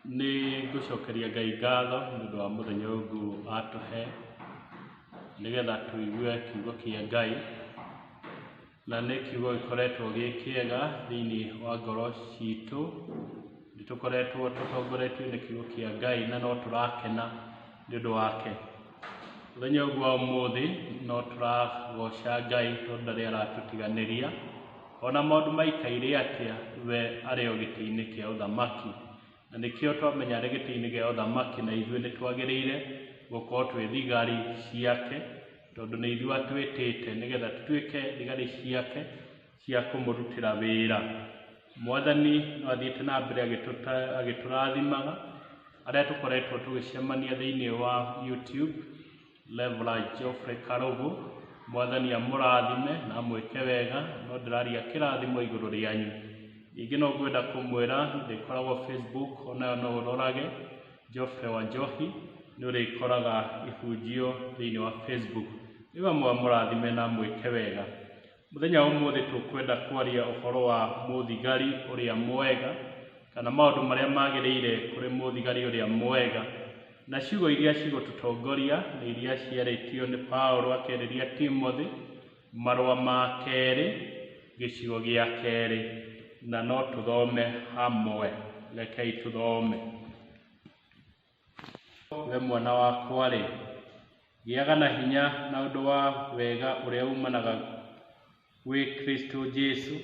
Nĩ ngũcokeria Ngai ngatho nĩ ũndũ wa mũthenya ũyũ atũhe nĩgetha tũigue kiugo kĩa Ngai, na nĩ kiugo gĩkoretwo gĩ kĩega thĩinĩ wa ngoro citũ. Nĩ tũkoretwo tũtongoretio nĩ kiugo kĩa Ngai na no tũrakena nĩ ũndũ wake. Mũthenya ũyũ wa ũmũthĩ no tũragoca Ngai tondũ ndarĩ aratũtiganĩria, ona maũndũ maikaire atĩa we arĩ o gĩtĩ-inĩ kĩa ũthamaki. Na nĩkĩo twamenya arĩ gĩtĩ-inĩ kĩa ũthamaki na ithuĩ nĩ twagĩrĩire gũkorwo twĩ thigari ciake, tondũ nĩ ithuĩ atwĩtĩte nĩgetha tũtuĩke thigari ciake cia kũmũrutĩra wĩra. Mwathani no athiĩte na mbere agĩtũrathimaga arĩa tũkoretwo tũgĩcemania thĩinĩ wa YouTube, Reverend Geoffrey Karogo. Mwathani amũrathime na amwĩke wega, no ndĩraria kĩrathimo igũrũ rĩanyu. Ningĩ no ngwenda kũmwĩra ndĩkoragwo Facebook, onayo no ũrorage Geoffrey Wanjohi, nĩ ũrĩkoraga ihunjio thĩinĩ wa Facebook. Nĩwe amũrathime na amwĩke wega. Mũthenya ũmũthĩ tũkwenda kwaria ũhoro wa mũthigari ũrĩa mwega, kana maũndũ marĩa magĩrĩire kũrĩ mũthigari ũrĩa mwega. Na ciugo iria cigũtũtongoria nĩ iria ciarĩtio nĩ Paulo akĩarĩria Timothy, marũa ma kerĩ gĩcigo gĩa kerĩ, na no tũthome hamwe. Rekei tũthome. We mwana wakwa rĩ, gĩaga na hinya na ũndũ wa wega ũrĩa umanaga gwĩ Kristo Jesu,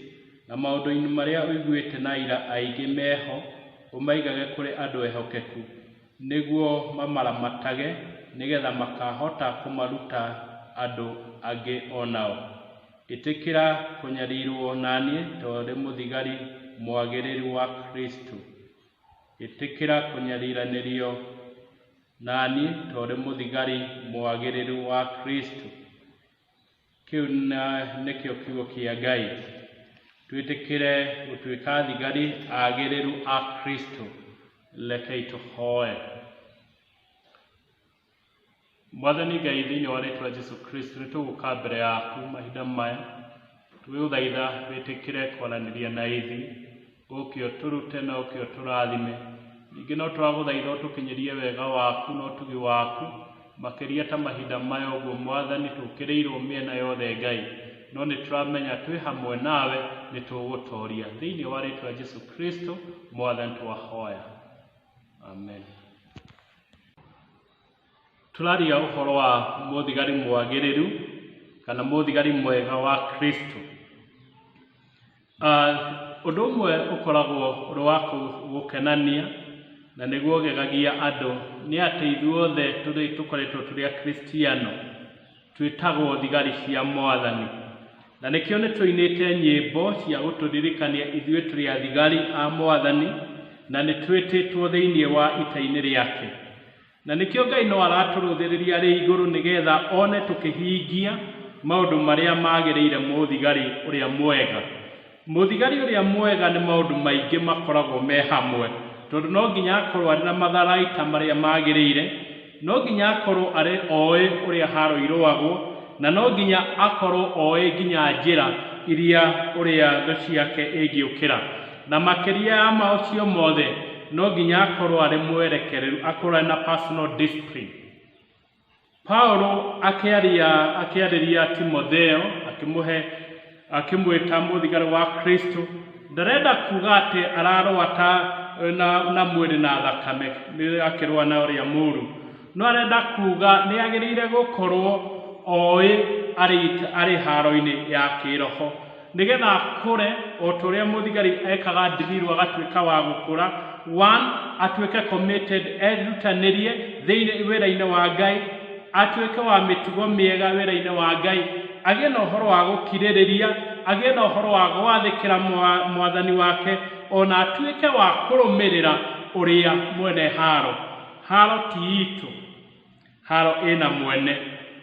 na maũndũ-inĩ marĩa ũiguĩte na ira aingĩ meho ũmaigage kũrĩ andũ ehokeku, nĩguo mamaramatage nĩgetha makahota kũmaruta andũ angĩ onao. Ĩtĩkĩra kũnyarirwo naniĩ tondũ mũthigari mwagĩrĩru wa Kristo. Ĩtĩkĩra kũnyariranĩrio naniĩ tondũ mũthigari mwagĩrĩru wa Kristo. Kĩu nĩkĩo kiugo kĩa Ngai. Twĩtĩkĩre gũtuĩka thigari agĩrĩru a Kristo. Rekei tũhoe. Mwathani Ngai, thĩinĩ wa rĩĩtwa Jesu Kristo, nĩ tũgũka mbere yaku mahinda maya tũgĩgũthaitha wĩtĩkĩre kwaranĩria na ithuĩ, ũke ũtũrute na ũke ũtũrathime. Ningĩ no tũragũthaitha ũtũkinyĩrie wega waku na ũtugi waku, makĩria ta mahinda maya ũguo Mwathani tũkĩrĩirwo mĩena yothe Ngai, no nĩ tũramenya twĩ hamwe nawe nĩ tũgũtoria. Thĩinĩ wa rĩĩtwa Jesu Kristo Mwathani twahoya, amen. Tũraria ũhoro wa mũthigari mwagĩrĩru kana mũthigari mwega wa Kristo. Ũndũ ũmwe ũkoragwo ũrĩ wa gũkenania na nĩguo ũgegagia andũ nĩ atĩ ithuothe tũkoretwo tũrĩ Akristiano twĩtagwo thigari cia Mwathani, na nĩkĩo nĩ tũinĩte nyĩmbo cia gũtũririkania ithuĩ tũrĩ athigari a Mwathani na nĩ twĩtĩtwo thĩinĩ wa ita-inĩ rĩake. Na nĩkĩo Ngai no aratũrũthĩrĩria arĩ igũrũ nĩgetha one tũkĩhingia maũndũ marĩa magĩrĩire mũthigari ũrĩa mwega. Mũthigari ũrĩa mwega nĩ maũndũ maingĩ makoragwo me hamwe, tondũ no nginya akorwo arĩ na matharaita marĩa magĩrĩire, no nginya akorwo arĩ oĩ ũrĩa haro irũagwo, na no nginya akorwo oĩ nginya njĩra iria ũrĩa thũ ciake ĩngĩũkĩra. Na makĩria ya maũcio mothe no nginya akorwo arĩ mwerekereru, akorwo na personal discipline. Paulo akĩarĩria Timotheo akĩmwĩta mũthigari wa Kristo, ndarenda kuga atĩ ararũa na mwĩrĩ na thakame akĩrũa na ũrĩa mũũru, no arenda kuga nĩ agĩrĩire gũkorwo oĩ arĩ haro-inĩ ya kĩroho, nĩgetha akũre o ũrĩa mũthigari ekaga ndirirwo agatuĩka wa gũkũra. One, atuĩke committed, erutanĩrie thĩinĩ wĩra-inĩ wa Ngai, atuĩke wa mĩtugo mĩega wĩra-inĩ wa Ngai, agĩe na ũhoro wa gũkirĩrĩria, agĩe na ũhoro wa gwathĩkĩra Mwathani wake, ona atuĩke wa kũrũmĩrĩra ũrĩa mwene haro. Haro ti itũ, haro ĩna mwene.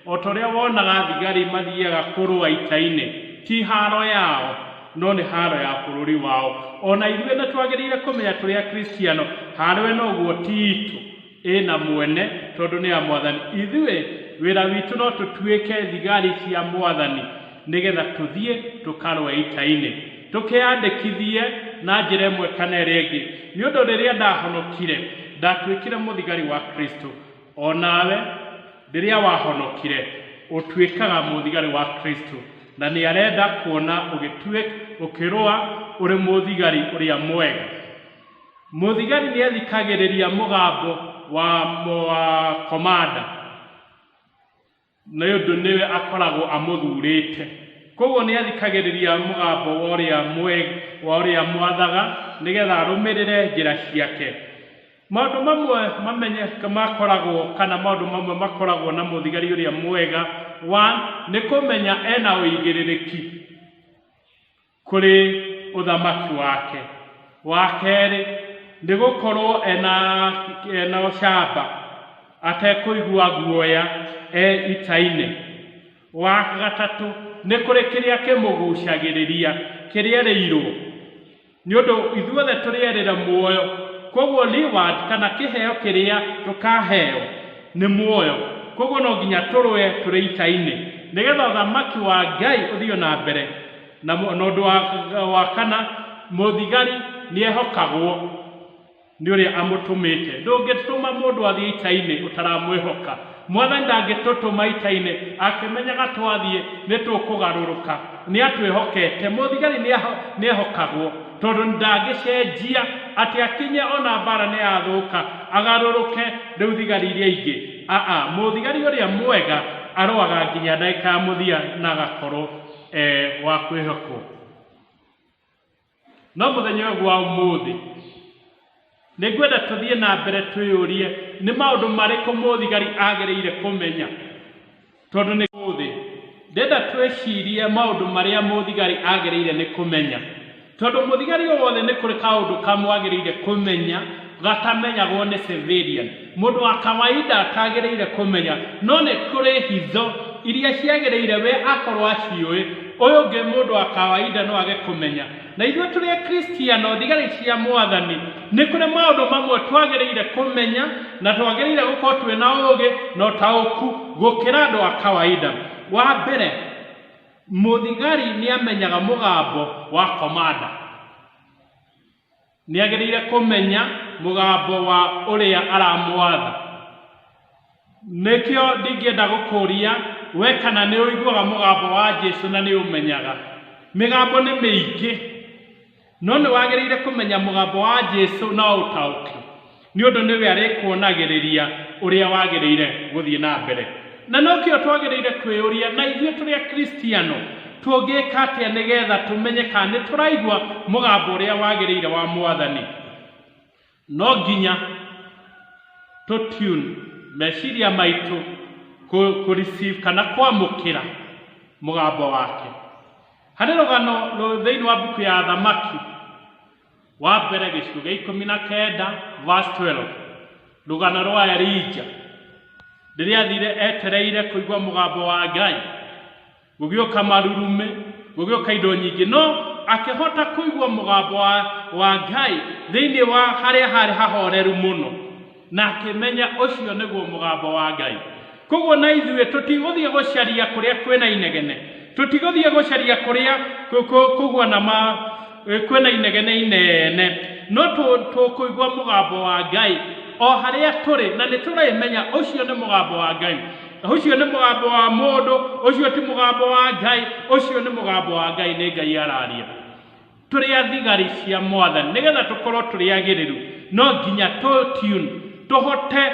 O ta ũrĩa wonaga thigari mathiaga kũrũa ita-inĩ, ti haro yao, no nĩ haro ya bũrũri wao. Ona ithuĩ nĩ twagĩrĩire kũmenya tũrĩ Akristiano, haro ĩno ũguo ti itũ, ĩna mwene tondũ nĩ ya Mwathani. Ithuĩ wĩra witũ no tũtuĩke thigari cia Mwathani nĩgetha tũthiĩ tũkarũe ita-inĩ, tukiyandikithie na njira imwe kana ĩrĩa ĩngĩ nĩ ũndũ rĩrĩa ndahonokire ndatuĩkire mũthigari wa Kristo onawe rĩrĩa wahonokire ũtuĩkaga mũthigari wa Kristo na nĩ arenda kuona ũkĩrũa ũrĩ mũthigari ũrĩa mwega. Mũthigari nĩ athikagĩrĩria mũgambo wa komanda na ũndũ nĩwe akoragwo amũthurĩte, koguo nĩ athikagĩrĩria mũgambo wa ũrĩa mwathaga nĩgetha arũmĩrĩre njĩra ciake. Maũndũ mamwe makoragwo kana maũndũ mamwe makoragwo na mũthigari ũrĩa mwega nĩ kũmenya ena ũigĩrĩrĩki kũrĩ ũthamaki wake. Wa kerĩ nĩ gũkorwo ena ũcamba atekũigua guoya ita-inĩ. Wa gatatũ nĩ kũrĩ kĩrĩa kĩmũgucagĩrĩria kĩrĩa rĩirwo nĩ ũndũ ithuothe tũrĩerĩra muoyo, koguo reward kana kĩheo kĩrĩa tũkaheo nĩ muoyo, koguo no nginya tũrũe tũrĩ ita-inĩ nĩgetha ũthamaki wa Ngai ũthiĩ na mbere. Na ũndũ wa kana mũthigari nĩ ehokagwo nĩ ũrĩa amũtũmĩte. Ndũngĩtũma mũndũ athiĩ ita-inĩ ũtaramwĩhoka. Mwathani ndangĩtũtũma ita-inĩ akĩmenyaga twathiĩ nĩ tũkũgarũrũka, nĩ atwĩhokete. Mũthigari nĩ ehokagwo tondũ ndangĩcenjia atĩ akinye ona mbara nĩ yathũka agarũrũke rĩu thigari iria ingĩ. Mũthigari ũrĩa mwega arũaga nginya ndagĩka ya mũthia na agakorwo wa kwĩhokwo. No mũthenya ũyũ wa ũmũthĩ nĩngwenda tũthiĩ na mbere twĩyũrie nĩ maũndũ marĩkũ mũthigari agĩrĩire kũmenya, tondũ nĩ ũmũthĩ ndenda twĩcirie maũndũ marĩa mũthigari agĩrĩire nĩ kũmenya, tondũ mũthigari wothe nĩ kũrĩ kaũndũ kamwe agĩrĩire kũmenya gatamenyagwo nĩ civilian. Mũndũ wa kawaida atagĩrĩire kũmenya, no nĩ kũrĩ hitho iria ciagĩrĩire we akorwo aciũĩ, ũyũ ũngĩ mũndũ wa kawaida no age kũmenya. Na ithuĩ tũrĩ Akristiano, thigari cia Mwathani, nĩ kũrĩ maũndũ mamwe twagĩrĩire kũmenya na twagĩrĩire gũkorwo twĩna ũũgĩ na ũtaũku gũkĩra andũ a kawaida. Wa mbere, mũthigari nĩ amenyaga mũgambo wa komanda. Nĩ agĩrĩire kũmenya mũgambo wa ũrĩa aramwatha. Nĩkĩo ndingĩenda gũkũria we kana nĩ ũiguaga mũgambo wa Jesũ na nĩ ũmenyaga. Mĩgambo nĩ mĩingĩ, no nĩ wagĩrĩire kũmenya mũgambo wa Jesũ na ũtaũku, nĩ ũndũ nĩwe arĩkuonagĩrĩria ũrĩa wagĩrĩire gũthiĩ na mbere. Na nokĩo twagĩrĩire kwĩyũria, na ithuĩ tũrĩ Akristiano tũngĩka atĩa nĩgetha tũmenye kana nĩ tũraigua mũgambo ũrĩa wagĩrĩire wa Mwathani. No nginya tũtune meciria maitũ kũreceive kana kwamũkĩra mũgambo wake. Harĩ rũgano thĩinĩ wa mbuku ya Athamaki wa mbere gĩcigo gĩa 19 verse 12, rũgano rwa Elija rĩrĩa athire etereire kũigua mũgambo wa Ngai, gũgĩũka marurume, gũgĩũka indo nyingĩ, no akĩhota kũigua mũgambo wa Ngai thĩinĩ wa harĩa harĩ hahoreru mũno, na akĩmenya ũcio nĩguo mũgambo wa Ngai. Koguo na ithuĩ tũtigũthiĩ gũcaria kũrĩa kwĩna inegene, tũtigũthiĩ gũcaria kũrĩa kũguana kwĩna inegene inene, no tũkũigua mũgambo wa Ngai o harĩa tũrĩ, na nĩ tũramenya ũcio nĩ mũgambo wa Ngai. Ũcio nĩ mũgambo wa mũndũ, ũcio ti mũgambo wa Ngai, ũcio nĩ mũgambo wa Ngai, nĩ Ngai araria. Tũrĩ athigari cia Mwathani nĩgetha tũkorwo tũrĩ agĩrĩru, no nginya tũtune, tũhote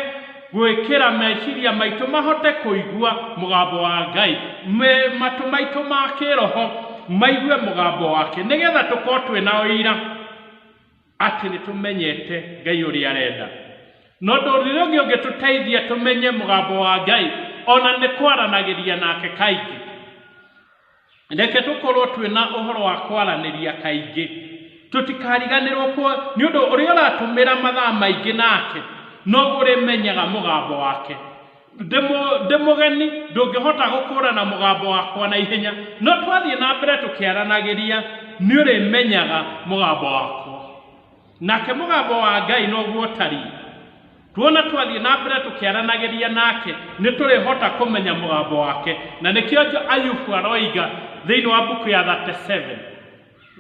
gwĩkĩra meciria maitũ mahote kũigua mũgambo wa Ngai, matũ maitũ ma kĩroho maigue mũgambo wake, nĩgetha tũkorwo twĩna ũira atĩ nĩ tũmenyete Ngai ũrĩa arenda. No ndũrĩrĩ ũngĩ ũngĩtũteithia tũmenye mũgambo wa Ngai ona nĩ kwaranagĩria nake kaingĩ. Reke tũkorwo twĩna ũhoro wa kwaranĩria kaingĩ, tũtikariganĩrwo nĩ ũndũ ũrĩa ũratũmĩra mathaa maingĩ nake no ũrĩmenyaga mũgambo wake. Ndĩ mũgeni ndũngĩhota gũkũrana mũgambo wakwa na ihenya, no twathiĩ na mbere tũkĩaranagĩria nĩ ũrĩmenyaga mũgambo wakwa. Nake mũgambo wa Ngai noguo tariĩ. Tuona twathiĩ na mbere tũkĩaranagĩria nake nĩ tũrĩhota kũmenya mũgambo wake, na nĩkĩo Ayubu aroiga thĩinĩ wa mbuku ya 37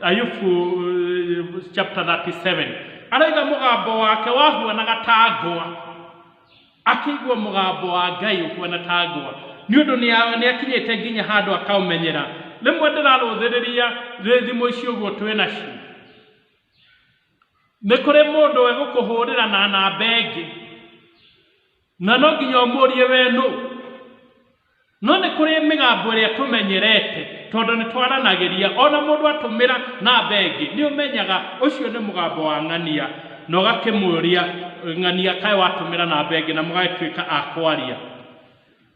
Ayubu chapter 37 araiga mugambo wake wahuanaga ta ngwa akigwa mugambo wa Ngai ukuana ta ngwa ni undu ni akinyete nginya handu akaumenyera rimwe ndiraruthiriria thimo icio guo twina cio ni kuri mundu egukuhurira na namba ingi na no nginya umurie wenu no ni kuri migambo iria tumenyerete tondu ni twaranagiria ona mundu atumira namba ingi ni umenyaga ucio ni mugambo wa ng'ania no gakimuria ng'ania kai watumira namba ingi na mugatuika akwaria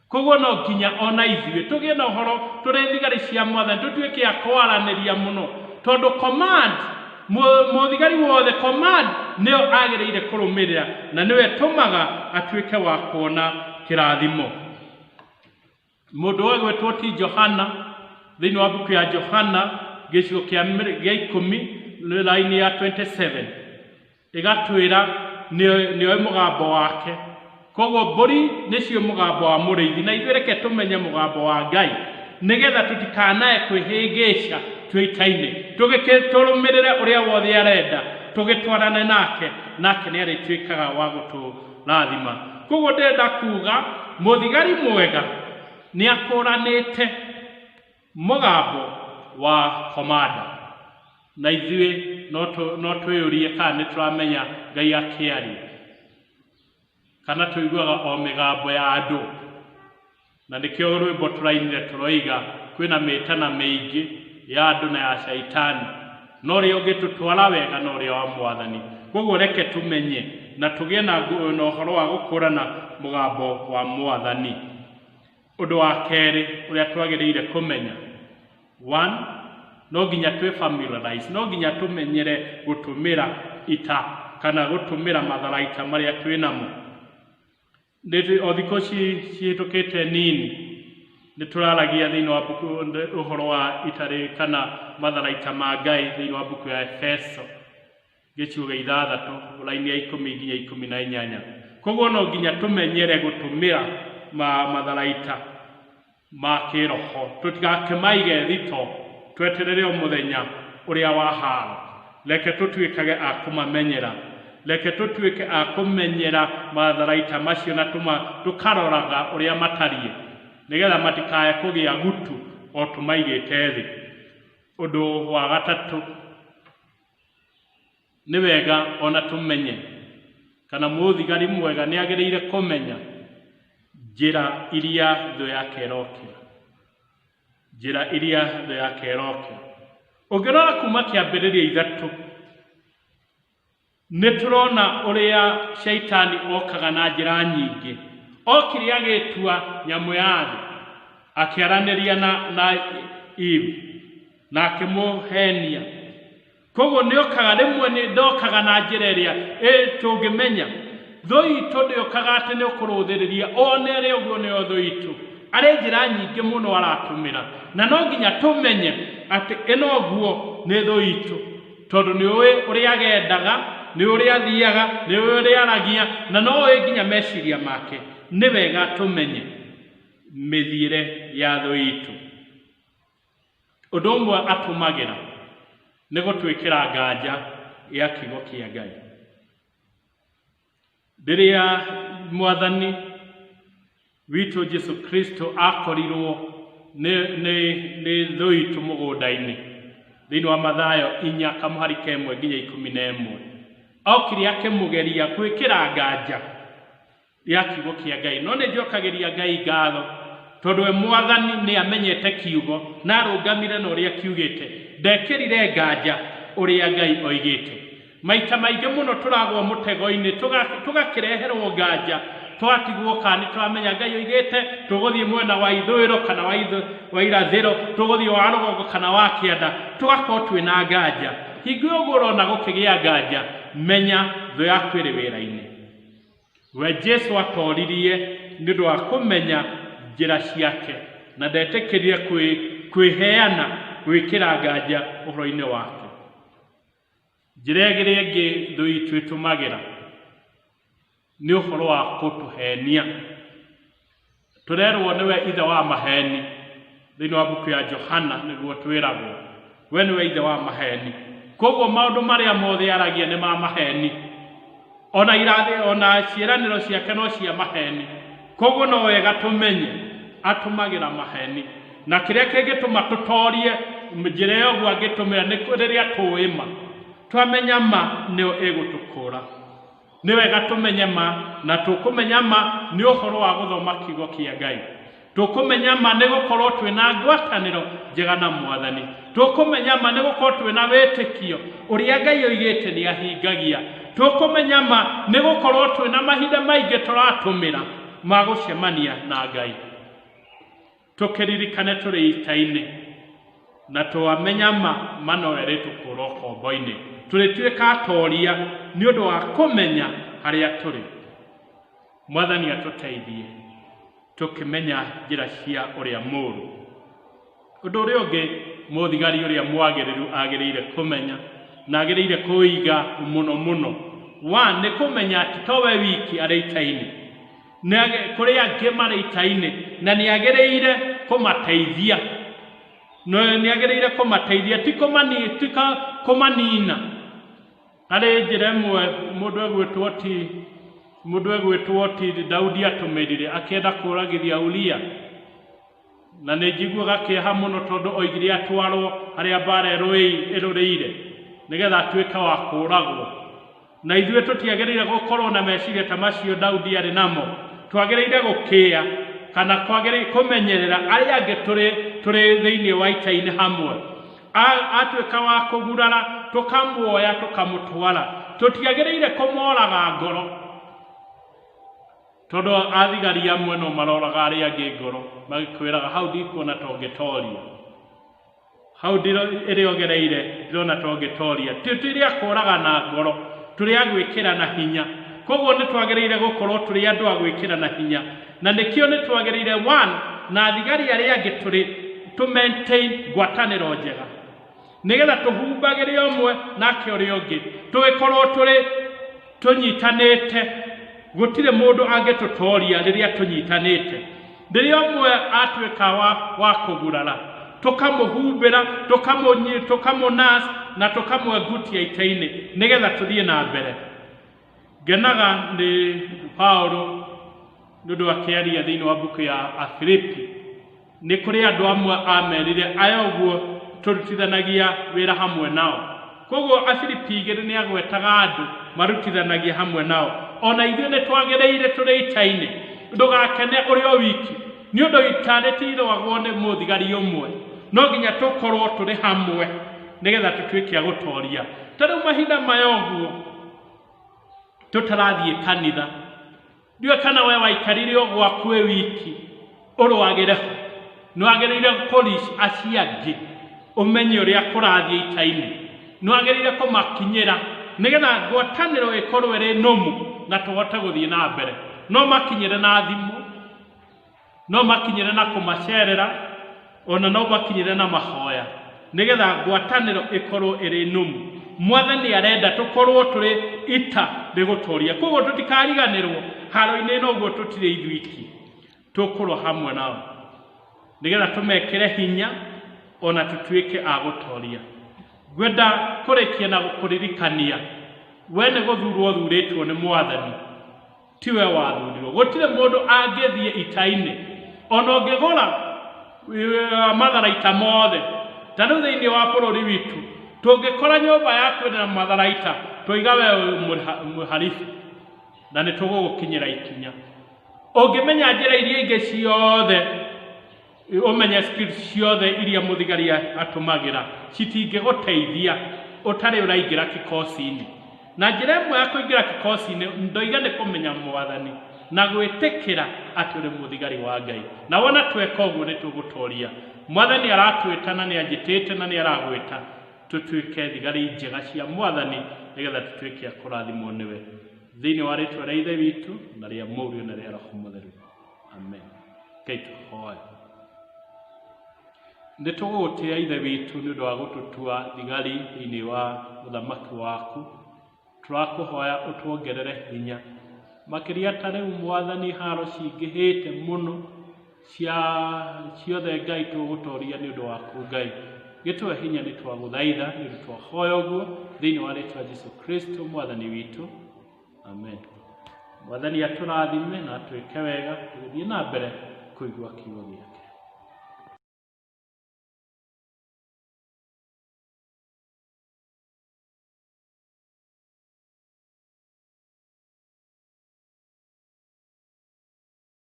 koguo no nginya ona ithuĩ tugie na uhoro turi thigari cia Mwathani tutuike akwaraniria muno tondu command muthigari wothe command nio agiriire kurumirira na niwe tumaga atuike wa kuona kirathimo. Mundu wagwe twoti Johana thini wa buku ya Johana gicigo kia 10 laini ya 27 igatwira nio mugambo wake koguo mburi nicio mugambo wa muriithi na ithuĩ reke tumenye mugambo wa Ngai nigetha tutikanae kwihingica twitaine tugikirumirire uria wothe arenda tugitwarane nake ni arituikaga wa guturathima. Koguo ndenda kuga muthigari mwega ni akuranite mugambo wa komanda na ithuĩ no twiyurie kana ni turamenya Ngai akiaria kana tuiguaga o migambo ya andu na nikio rwimbo turainire turoiga kwina mitana miingi ya andu na ya shaitani no rio gitutwara wega no rio wa Mwathani. Koguo reke tumenye na tugie na uhoro wa gukurana mugambo wa Mwathani. Undu wa keri uria twagiriire kumenya 1 no nginya twi familiarize no nginya tumenyere gutumira ita kana gutumira matharaita maria twinamo ndeti othiko ciitukite nini nituraragia thiini wa buku uhoro wa itari kana matharaita ma Ngai thiini wa buku ya Efeso gicigo gĩa 6 laini ya 10 nginya 18. Koguo no nginya tumenyere gutumira matharaita ma kiroho tutigakemaige thito tweterere umuthenya uria wa haro leke tutuikage akumamenyera leke tutuike akumenyera matharaita macio na tukaroraga uria matarie nigetha matikae kugia gutu o tumaigite thi. Undu wa gatatu ni wega ona tumenye kana muthigari mwega ni agiriire kumenya njira iria thu yake erokira njira iria thu yake erokira. Ungirora kuma kiambiriria ithatu niturona uria shaitani okaga na njira nyingi okire agitua nyamu ya thi akiaraniria na Eve na akimuhenia. Koguo ni okaga rimwe ni ndokaga na njira iria tungimenya thu itu ndiokaga ati ni ukuruthiriria one ri uguo ni thu itu ari njira nyingi muno aratumira na no nginya tumenye ati ino guo ni thu itu tondu ni uria agendaga ni uria thiaga ni uria aragia na no nginya meciria make ni wega tumenye mithiire ya thu itu. Undu umwe atumagira ni gutwikira nganja ya kiugo kia Ngai riria Mwathani witu Jesu Kristo akorirwo ni thu itu mugunda-ini thiini wa Mathayo 4:1 nginya 11 okire akimugeria gwikira nganja ya kiugo kia Ngai no ni njokagiria Ngai ngatho tondu we Mwathani ni amenyete kiugo na arungamire na uria kiugite ndekirire nganja uria Ngai oigite. Maita maingi muno turagwo mutego-ini tugakireherwo nganja twatigwo kani twamenya Ngai oigite tuguthie mwena wa ithwiro kana wa irathiro tuguthie wa rugongo kana wa kianda tugakorwo twina nganja. Hingo uguo urona gukigia nganja menya thu yaku iri wira-ini we Jesu atoririe ni ndu wa kumenya njira ciake na ndetikirire kwiheana gwikira nganja uhoro-ini wake. Njira ĩngĩ thu itu itumagira ni uhoro wa kutuhenia. Turerwo niwe ithe wa maheni thiini wa buku ya Johana niguo twiragwo we nĩwe ithe wa maheni. Koguo maũndũ marĩa mothe aragia nĩ ma maheni, ona irathi ona ciĩranĩro ciake no cia maheni. Koguo no wega tũmenye atũmagĩra maheni, na kĩrĩa kĩngĩtũma tũtorie njĩra ĩyo ũguo angĩtũmĩra nĩ rĩrĩa tũĩ ma, twamenya ma nĩyo ĩgũtũkũra. Nĩ wega tũmenye ma, na tũkũmenya ma nĩ ũhoro wa gũthoma kiugo kĩa Ngai. Tũkũmenya ma nĩ gũkorwo twĩna ngwatanĩro njega na Mwathani. Tũkũmenya ma nĩ gũkorwo twĩna wĩtĩkio ũrĩa Ngai oigĩte nĩ ahingagia. Tũkũmenya ma nĩ gũkorwo twĩna mahinda maingĩ tũratũmĩra ma gũcemania na Ngai. Tũkĩririkane tũrĩ ita-inĩ na twamenya ma no erĩ tũkũũra ũkombo-inĩ. Tũrĩtuĩka atoria nĩ ũndũ wa kũmenya harĩa tũrĩ. Mwathani atũteithie tũkĩmenya njĩra cia ũrĩa mũũru. Ũndũ ũrĩa ũngĩ mũthigari ũrĩa mwagĩrĩru agĩrĩire kũmenya na agĩrĩire kũiga mũno mũno, nĩ kũmenya atĩ to we wiki arĩ ita-inĩ, kũrĩ angĩ marĩ ita-inĩ na nĩ agĩrĩire kũmateithia. Nĩ agĩrĩire kũmateithia, ti kũmanina. Harĩ njĩra ĩmwe mũndũ egwĩtwo ti Daudi atũmĩrire akĩenda kũũragithia Uria, na nĩ njiguaga kĩeha mũno tondũ oigire atwarwo harĩa mbara ĩrũrĩire nĩgetha atuĩke wa kũũragwo. Na ithuĩ tũtiagĩrĩire gũkorwo na meciria ta macio Daudi arĩ namo. Twagĩrĩire gũkĩĩa kana kũmenyerera arĩa angĩ tũrĩ thĩinĩ wa ita-inĩ hamwe. Atuĩka wa kũgurara tũkamuoya tũkamũtwara. Tũtiagĩrĩire kũmoraga ngoro, tondũ athigari amwe no maroraga arĩa angĩ ngoro magĩkwĩraga hau ndikuona ta ũngĩtoria, hau ĩrĩa ogereire ndĩrona ta ũngĩtoria. Tũrĩa kũũraga na ngoro, tũrĩa gwĩkĩra na hinya. Koguo nĩ twagĩrĩire gũkorwo tũrĩ andũ a gwĩkĩra na hinya, na nĩkĩo nĩ twagĩrĩire na thigari arĩa angĩ maintain ngwatanĩro njega, nĩgetha tũhumbagĩre ũmwe nake ũrĩa ũngĩ, tũgĩkorwo tũnyitanĩte. Gũtirĩ mũndũ angĩtũtoria rĩrĩa tũnyitanĩte. Rĩrĩa ũmwe atuĩka wa kũgurara, tũkamũhumbĩra, tũkamũnasi na tũkamwengutia ita-inĩ nĩgetha tũthiĩ na mbere. Ngenaga nĩ Paulo nĩ ũndũ akĩaria thĩinĩ wa mbuku ya Afilipi, nĩ kũrĩ andũ amwe amerire aya ũguo tũrutithanagia wĩra hamwe nao. Koguo Afilipi 2 nĩ agwetaga andũ marutithanagia hamwe nao. Ona ithuĩ nĩ twagĩrĩire tũrĩ ita-inĩ, ndũgakene ũrĩ o wiki nĩ ũndũ ita rĩtirogwo nĩ mũthigari ũmwe. No nginya tũkorwo tũrĩ hamwe nĩgetha tũtuĩke a gũtoria. Ta rĩu mahinda maya ũguo tũtarathiĩ kanitha, ndiũĩ kana we waikarire o gwaku wiki ũrũagĩre ho. Nĩwagĩrĩire police acio angĩ ũmenye ũrĩa kũrathiĩ ita-inĩ, nĩwagĩrĩire kũmakinyĩra nĩgetha ngwatanĩro ĩkorwo ĩrĩ nũmu na tũhote gũthiĩ na mbere. No makinyĩre na thimũ, no makinyĩre na kũmacerera, ona no makinyĩre na mahoya, nĩgetha ngwatanĩro ĩkorwo ĩrĩ nũmu. Mwathani arenda tũkorwo tũrĩ ita rĩgũtoria. Koguo tũtikariganĩrwo haro-inĩ ĩno ũguo tũtirĩ ithuiki, tũkorwo hamwe nao nĩgetha tũmekĩre hinya ona tũtuĩke a gũtoria. Ngwenda kũrĩkia na kũririkania, we nĩ gũthurwo thurĩtwo nĩ Mwathani, tiwe wathurirwo. Gũtirĩ mũndũ angĩthiĩ ita-inĩ, ona ũngĩgũra matharaita mothe. Ta rĩu thĩinĩ wa bũrũri witũ tũngĩkora nyũmba yaku ĩna matharaita, tũiga we mũharibu na nĩ tũgũgũkinyĩra ikinya. Ũngĩmenya njĩra iria ingĩ ciothe, ũmenye skills ciothe iria mũthigari atũmagĩra, citingĩgũteithia ũtarĩ ũraingĩra kĩkoci-inĩ. Na njĩra ĩmwe ya kũingĩra kĩkoci-inĩ ndoiga nĩ kũmenya Mwathani na gwĩtĩkĩra atĩ ũrĩ mũthigari wa Ngai. Na wona tweka ũguo nĩ tũgũtoria. Mwathani aratwĩta na nĩ anjĩtĩte na nĩ aragwĩta tũtuĩke thigari njega cia Mwathani nĩgetha tũtuĩke a kũrathimwo nĩwe. Thĩinĩ wa rĩtwa rĩa Ithe witũ na rĩa Mũriũ na rĩa Roho Mũtheru. Amen. Ngai tũhoe. Nĩ tũgũgũtĩĩa Ithe witũ nĩ ũndũ wa gũtũtua thigari thĩinĩ wa ũthamaki waku. Tũrakũhoya ũtuongerere hinya makĩria ta rĩu Mwathani haro cingĩhĩte mũno ciothe Ngai tũgũtoria nĩ ũndũ waku Ngai. gĩtũhe hinya nĩ twagũthaitha nĩ ũndũ twahoya ũguo thĩinĩ wa rĩĩtwa Jesũ Kristo mwathani witũ, amen. Mwathani atũrathime na atwĩke wega tũgĩthiĩ na mbere kũigua kiugo gĩake.